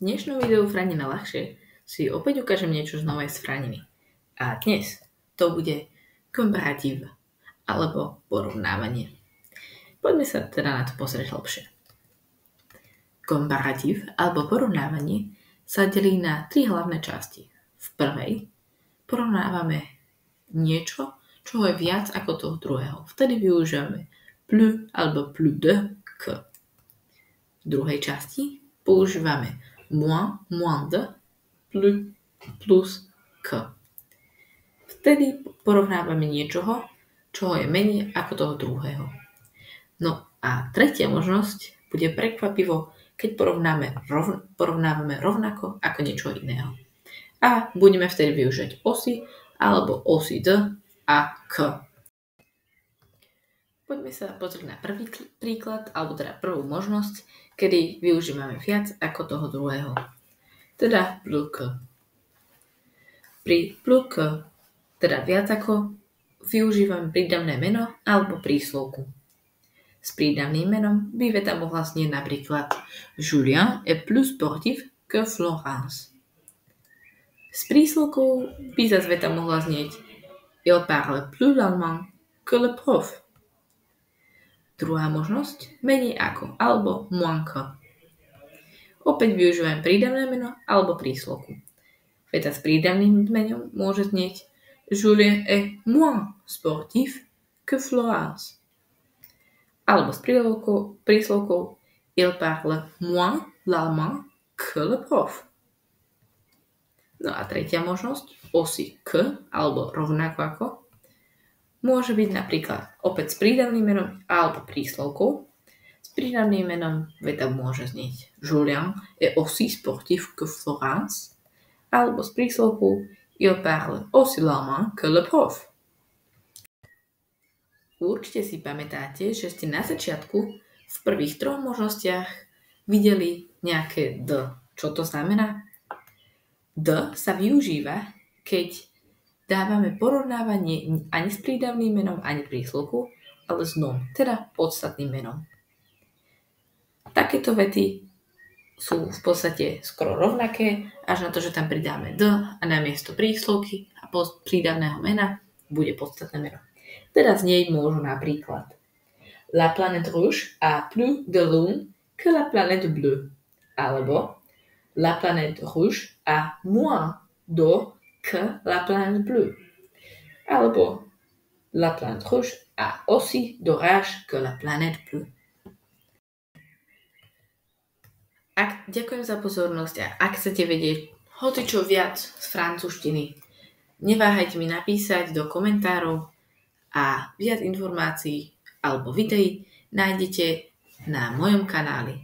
dnešnom videu Franina ľahšie si opäť ukážem niečo z novej z Franiny. A dnes to bude komparatív, alebo porovnávanie. Poďme sa teda na to pozrieť hlbšie. Komparatív, alebo porovnávanie, sa delí na 3 hlavné časti. V prvej porovnávame niečo, čo je viac ako toho druhého. Vtedy využívame plus alebo plus de que. V druhej časti používame moins, moins de, plus, plus que. Vtedy porovnávame niečoho, čo je menej ako toho druhého. No a tretia možnosť bude prekvapivo, keď porovnávame rovnako ako niečo iného. A budeme vtedy využiť osy alebo osy de a k. Poďme sa pozrieť na prvý príklad, alebo teda prvú možnosť, kedy využívame viac ako toho druhého. Teda plus que. Pri plus que, teda viac ako, využívame prídavné meno alebo príslovku. S prídavným menom by veta mohla znieť napríklad Julien est plus sportif que Florence. S príslovkou by zase veta mohla znieť Il parle plus allemand que le prof. Druhá možnosť, menej ako, alebo moins que. Opäť využívam prídavné meno alebo príslovku. Veta s prídavným menom môže znieť Julien est moins sportif que Florence. Alebo s príslovkou Il parle moins l'allemand que le prof. No a tretia možnosť, osy k, alebo rovnako ako, môže byť napríklad opäť s prídavným menom alebo príslovkou. S prídavným menom veta môže znieť Julien est aussi sportif que Florence, alebo s príslovkou Il parle aussi l'allemand que le prof. Určite si pamätáte, že ste na začiatku v prvých 3 možnostiach videli nejaké d. Čo to znamená? D sa využíva, keď dávame porovnávanie ani s prídavným menom, ani príslovkou, ale s nom, teda podstatným menom. Takéto vety sú v podstate skoro rovnaké, až na to, že tam pridáme d a namiesto príslovky a prídavného mena bude podstatné meno. Teda z nej môžu napríklad La planète rouge a plus de lune que la planète bleue. Alebo La planète rouge a moins d'eau que la planète bleue. Alebo La planète rouge a aussi d'orage que la planète bleue. Ďakujem za pozornosť a ak chcete vedieť hocičo viac z francúzštiny, neváhajte mi napísať do komentárov a viac informácií alebo videí nájdete na mojom kanáli.